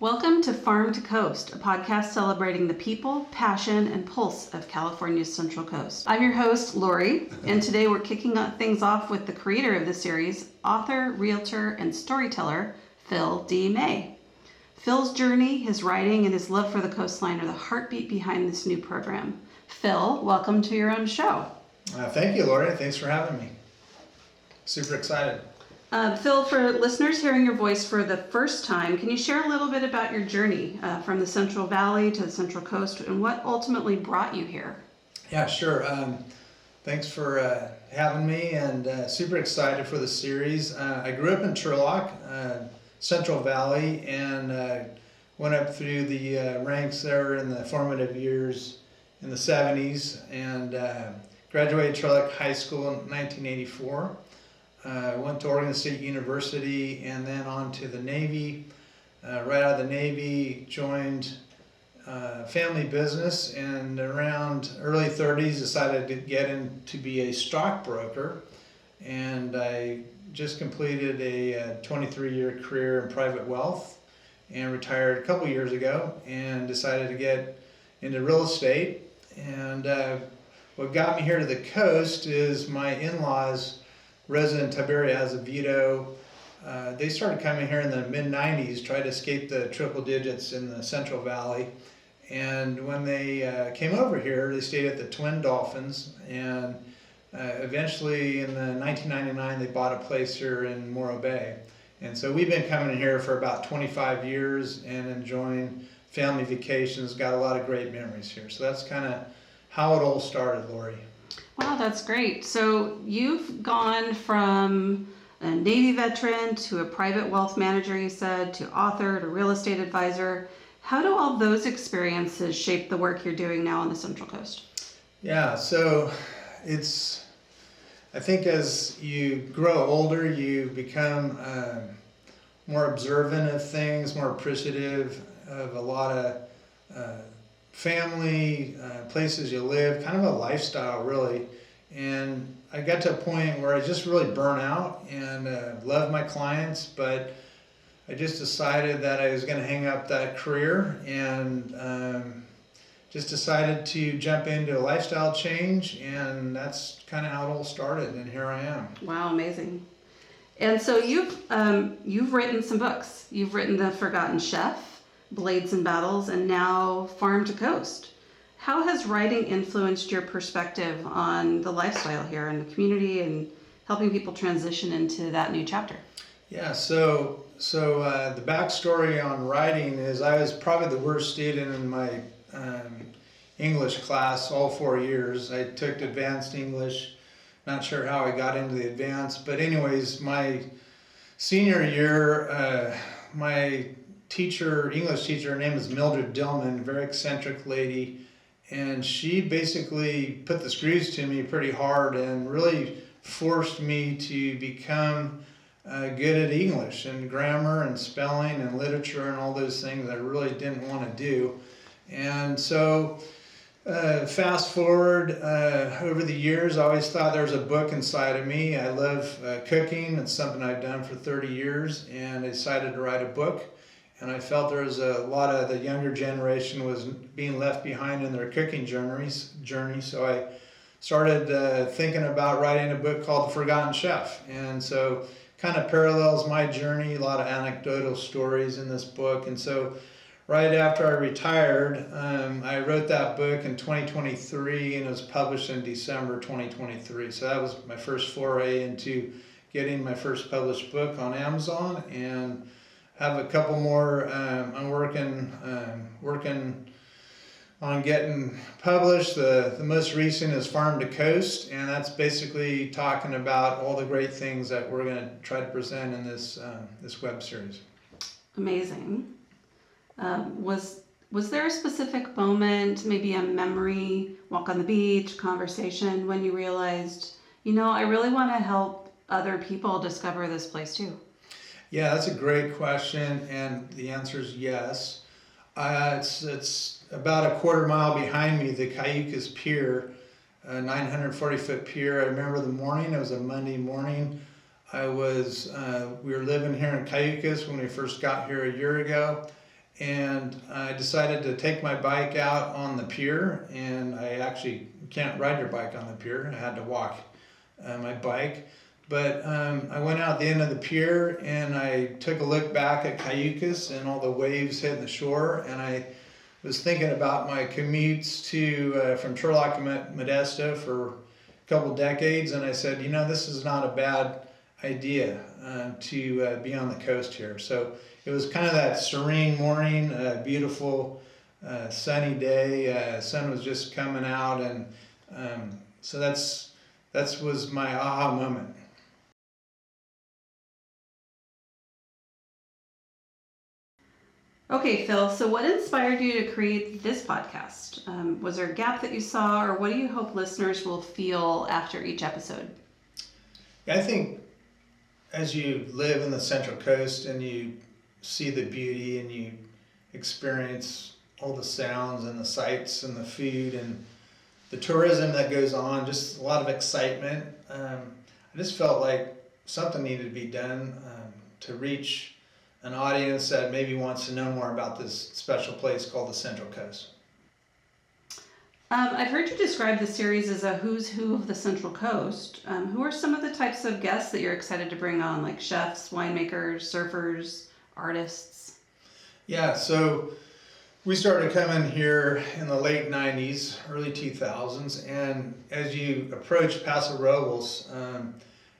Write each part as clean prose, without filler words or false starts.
Welcome to Farm to Coast, a podcast celebrating the people, passion, and pulse of California's Central Coast. I'm your host, Lori, and today we're kicking things off with the creator of the series, author, realtor, and storyteller, Phil D. May. Phil's journey, his writing, and his love for the coastline are the heartbeat behind this new program. Phil, welcome to your own show. Thank you, Lori. Thanks for having me. Super excited. Phil, for listeners hearing your voice for the first time, can you share a little bit about your journey from the Central Valley to the Central Coast and what ultimately brought you here? Yeah, sure. Thanks for having me, and super excited for the series. I grew up in Turlock, Central Valley, and went up through the ranks there in the formative years in the 70s, and graduated Turlock High School in 1984. Went to Oregon State University and then on to the Navy. Right out of the Navy, joined family business, and around early 30s decided to get in to be a stockbroker. And I just completed a 23-year career in private wealth and retired a couple years ago and decided to get into real estate. And what got me here to the coast is my in-laws, resident Tiberia Azevedo. They started coming here in the mid-90s, tried to escape the triple digits in the Central Valley. And when they came over here, they stayed at the Twin Dolphins, and eventually in the 1999 they bought a place here in Morro Bay. And so we've been coming here for about 25 years and enjoying family vacations, got a lot of great memories here. So that's kind of how it all started, Lori. Wow, that's great. So you've gone from a Navy veteran to a private wealth manager, you said, to author, to real estate advisor. How do all those experiences shape the work you're doing now on the Central Coast? Yeah, so I think as you grow older, you become more observant of things, more appreciative of a lot of family, places you live, kind of a lifestyle really. And I got to a point where I just really burnt out and loved my clients, but I just decided that I was going to hang up that career and just decided to jump into a lifestyle change, and that's kind of how it all started, and here I am. Wow, amazing. And so you've written some books. You've written The Forgotten Chef, Blades and Battles, and now Farm to Coast. How has writing influenced your perspective on the lifestyle here in the community and helping people transition into that new chapter? Yeah, so the backstory on writing is I was probably the worst student in my English class all 4 years. I took advanced English, not sure how I got into the advanced, but anyways, my senior year, my English teacher, her name is Mildred Dillman, very eccentric lady, and she basically put the screws to me pretty hard and really forced me to become good at English and grammar and spelling and literature and all those things I really didn't want to do. And so fast forward over the years, I always thought there was a book inside of me. I love cooking. It's something I've done for 30 years, and I decided to write a book. And I felt there was a lot of the younger generation was being left behind in their cooking journey. So I started thinking about writing a book called The Forgotten Chef. And so kind of parallels my journey, a lot of anecdotal stories in this book. And so right after I retired, I wrote that book in 2023, and it was published in December 2023. So that was my first foray into getting my first published book on Amazon, and have a couple more I'm working on getting published. The most recent is Farm to Coast, and that's basically talking about all the great things that we're going to try to present in this web series. Amazing. Was there a specific moment, maybe a memory, walk on the beach, conversation, when you realized, I really want to help other people discover this place too? Yeah, that's a great question, and the answer is yes. It's about a quarter mile behind me, the Cayucas Pier, a 940-foot pier. I remember the morning, it was a Monday morning. We were living here in Cayucas when we first got here a year ago, and I decided to take my bike out on the pier, and I actually can't ride your bike on the pier. I had to walk my bike. But I went out the end of the pier and I took a look back at Cayucas and all the waves hitting the shore, and I was thinking about my commutes to from Turlock to Modesto for a couple decades, and I said, this is not a bad idea to be on the coast here. So it was kind of that serene morning, beautiful sunny day. Sun was just coming out, and so that was my aha moment. Okay, Phil, so what inspired you to create this podcast? Was there a gap that you saw, or what do you hope listeners will feel after each episode? I think as you live in the Central Coast and you see the beauty and you experience all the sounds and the sights and the food and the tourism that goes on, just a lot of excitement, I just felt like something needed to be done to reach an audience that maybe wants to know more about this special place called the Central Coast. I've heard you describe the series as a who's who of the Central Coast. Who are some of the types of guests that you're excited to bring on, like chefs, winemakers, surfers, artists? Yeah, so we started coming here in the late 90s, early 2000s, and as you approach Paso Robles,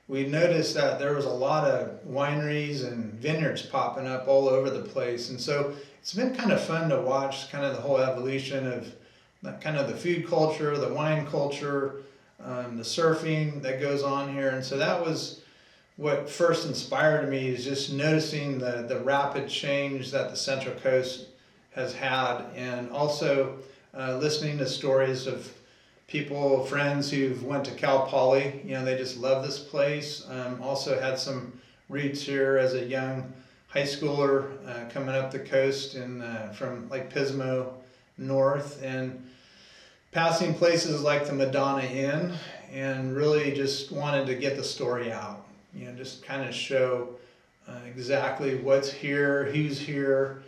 we noticed that there was a lot of wineries and vineyards popping up all over the place. And so it's been kind of fun to watch kind of the whole evolution of kind of the food culture, the wine culture, the surfing that goes on here. And so that was what first inspired me, is just noticing the rapid change that the Central Coast has had, and also listening to stories of people, friends who've went to Cal Poly. They just love this place. Also had some roots here as a young high schooler coming up the coast and from like Pismo north, and passing places like the Madonna Inn, and really just wanted to get the story out. Just kind of show exactly what's here, who's here,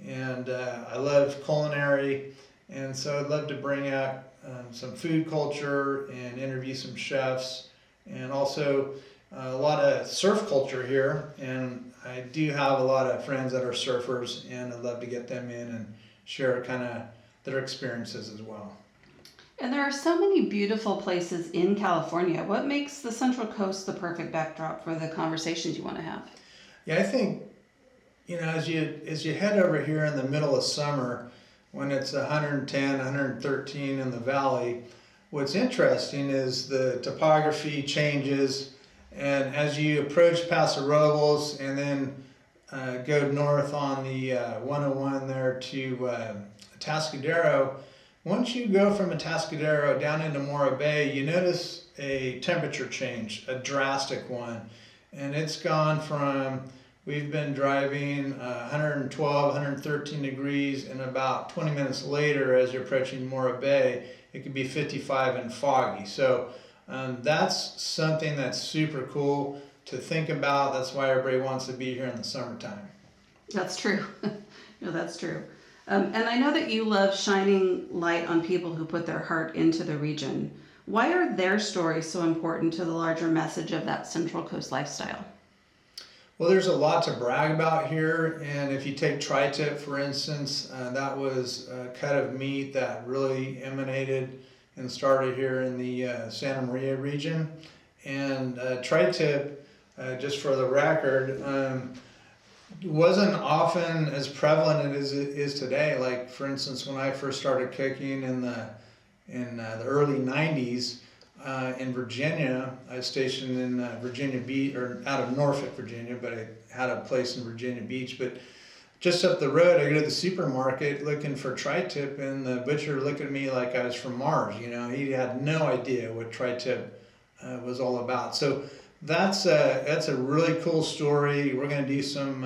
and I love culinary, and so I'd love to bring out some food culture and interview some chefs, and also a lot of surf culture here. And I do have a lot of friends that are surfers, and I'd love to get them in and share kind of their experiences as well. And there are so many beautiful places in California. What makes the Central Coast the perfect backdrop for the conversations you want to have? Yeah, I think, as you head over here in the middle of summer, when it's 110, 113 in the valley, what's interesting is the topography changes, and as you approach Paso Robles and then go north on the 101 there to Atascadero, once you go from Atascadero down into Morro Bay, you notice a temperature change, a drastic one, and it's gone from, we've been driving 112, 113 degrees, and about 20 minutes later, as you're approaching Morro Bay, it could be 55 and foggy. So that's something that's super cool to think about. That's why everybody wants to be here in the summertime. That's true. That's true. And I know that you love shining light on people who put their heart into the region. Why are their stories so important to the larger message of that Central Coast lifestyle? Well, there's a lot to brag about here, and if you take tri-tip, for instance, that was a cut of meat that really emanated and started here in the Santa Maria region. And tri-tip, just for the record, wasn't often as prevalent as it is today. Like, for instance, when I first started cooking in the early 90s, in Virginia, I was stationed in Virginia Beach, or out of Norfolk, Virginia, but I had a place in Virginia Beach. But just up the road, I go to the supermarket looking for tri-tip, and the butcher looked at me like I was from Mars. He had no idea what tri-tip was all about. So that's a really cool story. We're going to do some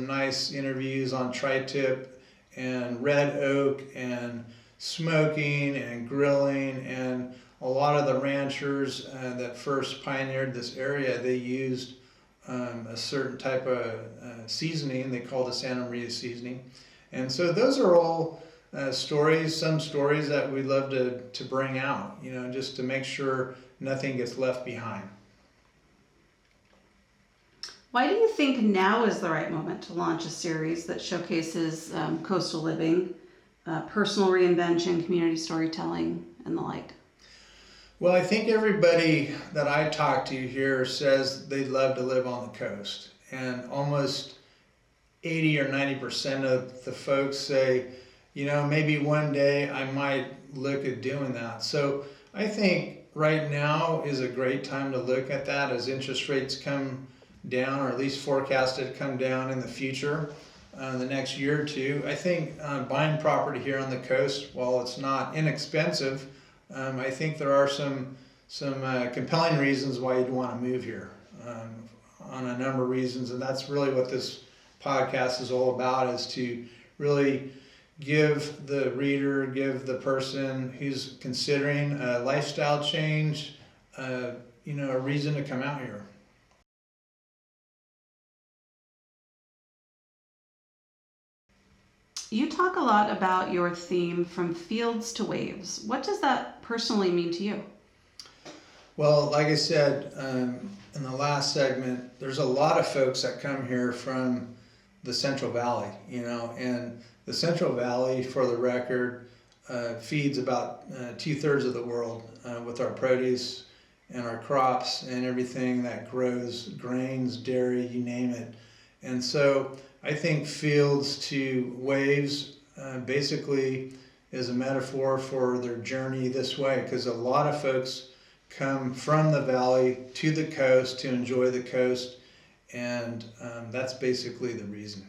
nice interviews on tri-tip and red oak and smoking and grilling, and a lot of the ranchers that first pioneered this area, they used a certain type of seasoning they call the Santa Maria seasoning, And so those are all some stories that we'd love to bring out, just to make sure nothing gets left behind. Why do you think now is the right moment to launch a series that showcases coastal living, personal reinvention, community storytelling, and the like? Well, I think everybody that I talk to here says they'd love to live on the coast. And almost 80 or 90% of the folks say, maybe one day I might look at doing that. So I think right now is a great time to look at that as interest rates come down, or at least forecasted to come down in the future, the next year or two. I think buying property here on the coast, while it's not inexpensive, I think there are some compelling reasons why you'd want to move here, on a number of reasons, and that's really what this podcast is all about, is to really give the reader, give the person who's considering a lifestyle change, a reason to come out here. You talk a lot about your theme, from fields to waves. What does that personally mean to you? Well, like I said in the last segment, there's a lot of folks that come here from the Central Valley, and the Central Valley, for the record, feeds about 2/3 of the world with our produce and our crops and everything that grows, grains, dairy, you name it. And so I think fields to waves basically is a metaphor for their journey this way, because a lot of folks come from the valley to the coast to enjoy the coast, and that's basically the reason.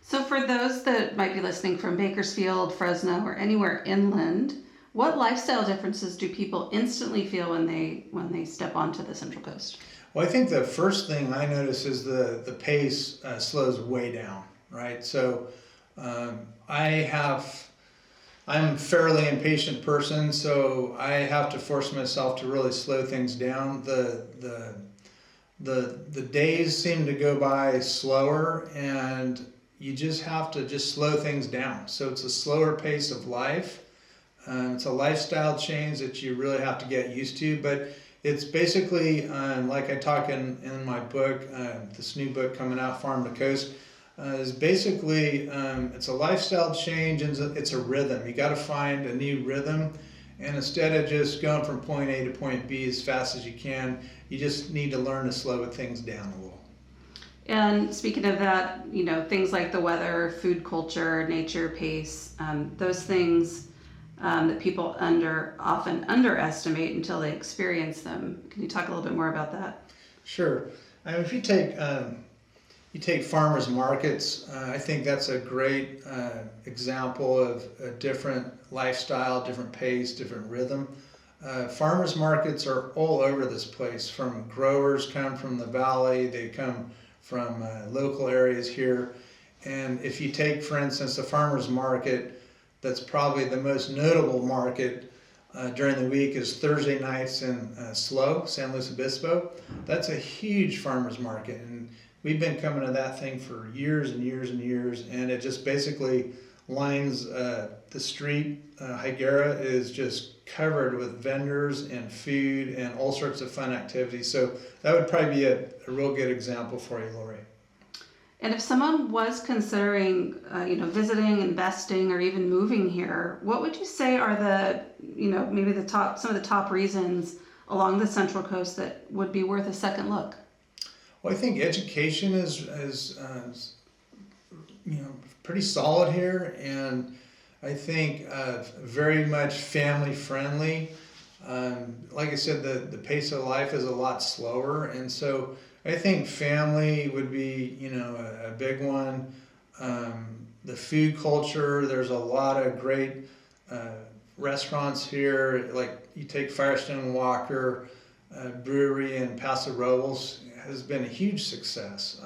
So for those that might be listening from Bakersfield, Fresno, or anywhere inland, what lifestyle differences do people instantly feel when they step onto the Central Coast? Well, I think the first thing I notice is the pace slows way down, right? So I'm a fairly impatient person, so I have to force myself to really slow things down. The days seem to go by slower, and you just have to slow things down. So it's a slower pace of life. It's a lifestyle change that you really have to get used to, but it's basically, like I talk in my book, this new book coming out, Farm to Coast, is basically, it's a lifestyle change, and it's a rhythm. You got to find a new rhythm, and instead of just going from point A to point B as fast as you can, you just need to learn to slow things down a little. And speaking of that, things like the weather, food culture, nature, pace, those things that people often underestimate until they experience them. Can you talk a little bit more about that? Sure. I mean, if you take farmers markets, I think that's a great example of a different lifestyle, different pace, different rhythm. Farmers markets are all over this place. From growers come from the valley, they come from local areas here. And if you take, for instance, the farmers market, that's probably the most notable market during the week is Thursday nights in San Luis Obispo. That's a huge farmers market, and we've been coming to that thing for years and years and years, and it just basically lines the street. Higuera is just covered with vendors and food and all sorts of fun activities. So that would probably be a real good example for you, Lori. And if someone was considering, visiting, investing, or even moving here, what would you say are maybe some of the top reasons along the Central Coast that would be worth a second look? Well, I think education is pretty solid here, and I think very much family friendly. Like I said, the pace of life is a lot slower, and so I think family would be, a big one. The food culture, there's a lot of great restaurants here. Like you take Firestone Walker Brewery in Paso Robles, has been a huge success.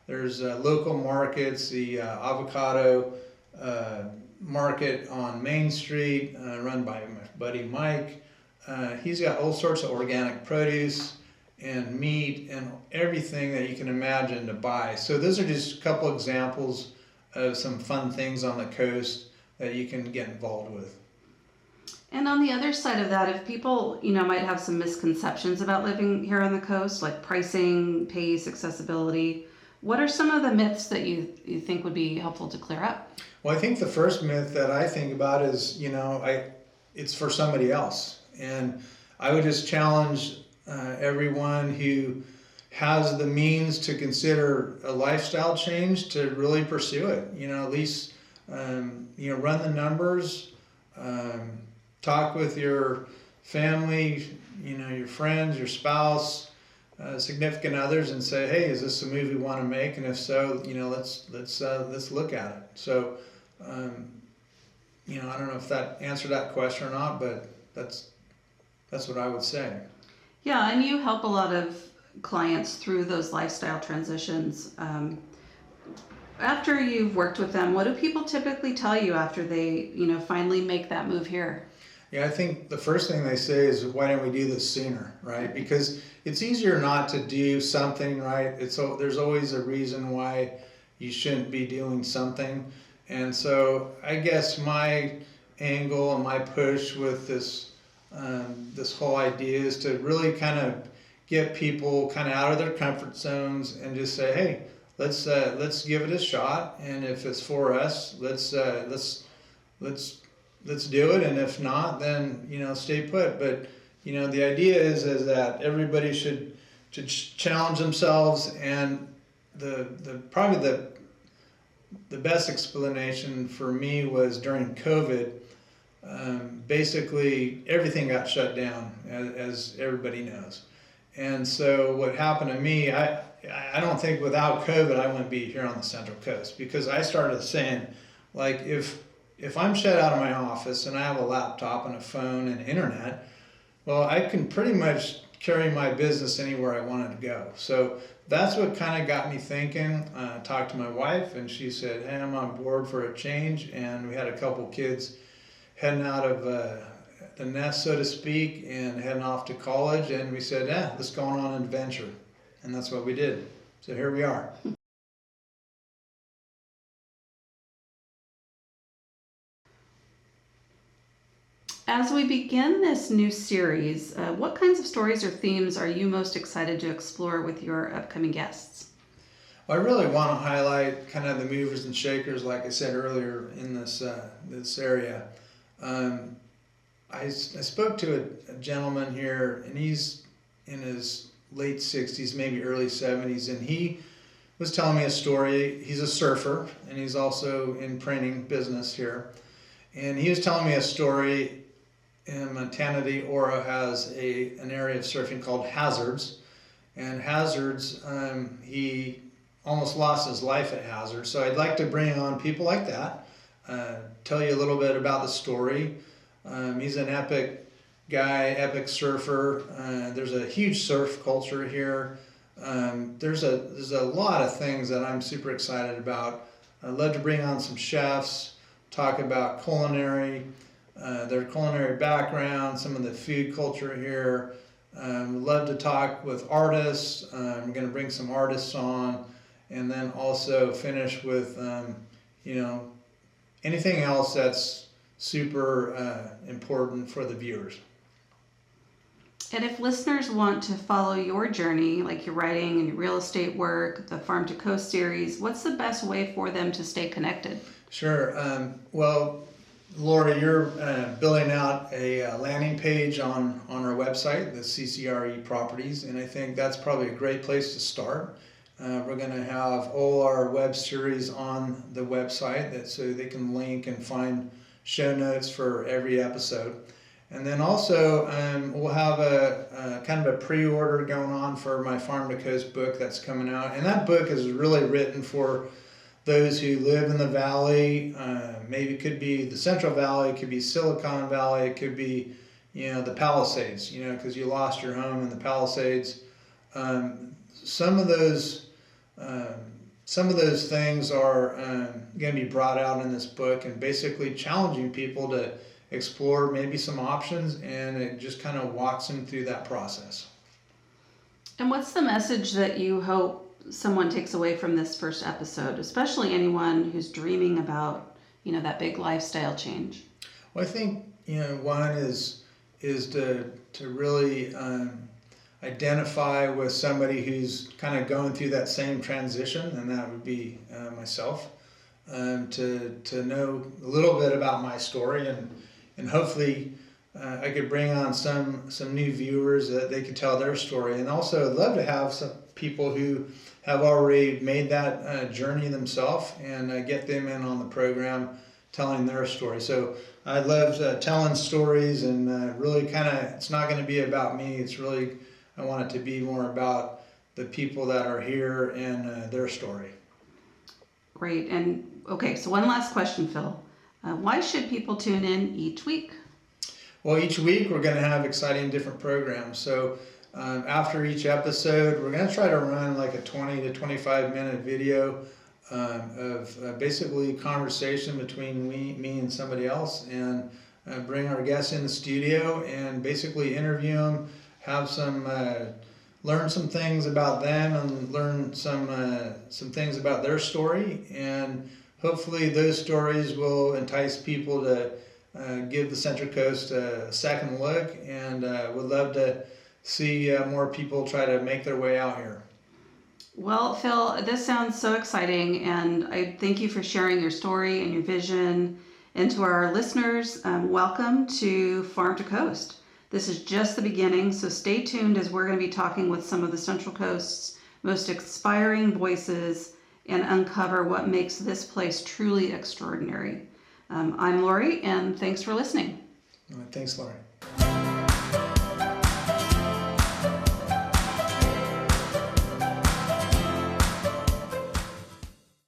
There's local markets, the avocado market on Main Street, run by my buddy Mike. He's got all sorts of organic produce and meat and everything that you can imagine to buy. So those are just a couple examples of some fun things on the coast that you can get involved with. And on the other side of that, if people, might have some misconceptions about living here on the coast, like pricing, pace, accessibility, what are some of the myths that you think would be helpful to clear up? Well, I think the first myth that I think about is, it's for somebody else. And I would just challenge everyone who has the means to consider a lifestyle change to really pursue it. At least, run the numbers, talk with your family, your friends, your spouse, significant others, and say, hey, is this a move we want to make? And if so, let's look at it. So, I don't know if that answered that question or not, but that's what I would say. Yeah, and you help a lot of clients through those lifestyle transitions. After you've worked with them, what do people typically tell you after they, finally make that move here? Yeah, I think the first thing they say is, why don't we do this sooner, right? Because it's easier not to do something, right? There's always a reason why you shouldn't be doing something. And so I guess my angle and my push with this whole idea is to really kind of get people kind of out of their comfort zones and just say, hey, let's give it a shot, and if it's for us, let's do it, and if not, then stay put. But the idea is that everybody should challenge themselves, and the probably the best explanation for me was during COVID. Basically, everything got shut down, as everybody knows. And so what happened to me, I don't think without COVID I wouldn't be here on the Central Coast, because I started saying, like, if I'm shut out of my office and I have a laptop and a phone and internet, well, I can pretty much carry my business anywhere I wanted to go. So that's what kind of got me thinking. I talked to my wife, and she said, hey, I'm on board for a change. And we had a couple kids heading out of the nest, so to speak, and heading off to college. And we said, yeah, let's go on an adventure. And that's what we did. So here we are. As we begin this new series, what kinds of stories or themes are you most excited to explore with your upcoming guests? Well, I really want to highlight kind of the movers and shakers, like I said earlier, in this area. I spoke to a gentleman here, and he's in his late 60s, maybe early 70s, and he was telling me a story. He's a surfer, and he's also in printing business here. And he was telling me a story. In Montana, the Ora has an area of surfing called Hazards. And Hazards, he almost lost his life at Hazards. So I'd like to bring on people like that, tell you a little bit about the story. He's an epic guy, epic surfer. There's a huge surf culture here. There's a lot of things that I'm super excited about. I'd love to bring on some chefs, talk about their culinary background, some of the food culture here. Love to talk with artists. I'm going to bring some artists on, and then also finish with anything else that's super important for the viewers. And if listeners want to follow your journey, like your writing and your real estate work, the Farm to Coast series, what's the best way for them to stay connected? Sure. Well, Laura, you're building out a landing page on our website, the CCRE Properties, and I think that's probably a great place to start. We're going to have all our web series on the website, so they can link and find show notes for every episode. And then also we'll have a kind of a pre-order going on for my Farm to Coast book that's coming out. And that book is really written for those who live in the valley. Maybe it could be the Central Valley, it could be Silicon Valley, it could be the Palisades, because you lost your home in the Palisades. Some of those things are going to be brought out in this book, and basically challenging people to explore maybe some options, and it just kind of walks them through that process. And what's the message that you hope someone takes away from this first episode, especially anyone who's dreaming about, that big lifestyle change? Well, I think, one is to really identify with somebody who's kind of going through that same transition, and that would be myself. To know a little bit about my story, and hopefully I could bring on some new viewers that they could tell their story. And also I'd love to have some people who have already made that journey themselves, and get them in on the program telling their story. So I love telling stories, and really kind of, it's not going to be about me. It's really, I want it to be more about the people that are here and their story. Great. And okay, so one last question, Phil. Why should people tune in each week? Well, each week we're going to have exciting different programs. So after each episode, we're going to try to run like a 20 to 25 minute video of basically conversation between me and somebody else, and bring our guests in the studio and basically interview them, have some learn some things about them, and learn some things about their story, and hopefully those stories will entice people to give the Central Coast a second look, and would love to see more people try to make their way out here. Well, Phil, this sounds so exciting, and I thank you for sharing your story and your vision. And to our listeners, welcome to Farm to Coast. This is just the beginning, so stay tuned as we're going to be talking with some of the Central Coast's most inspiring voices and uncover what makes this place truly extraordinary. I'm Lori, and thanks for listening. Thanks, Lori.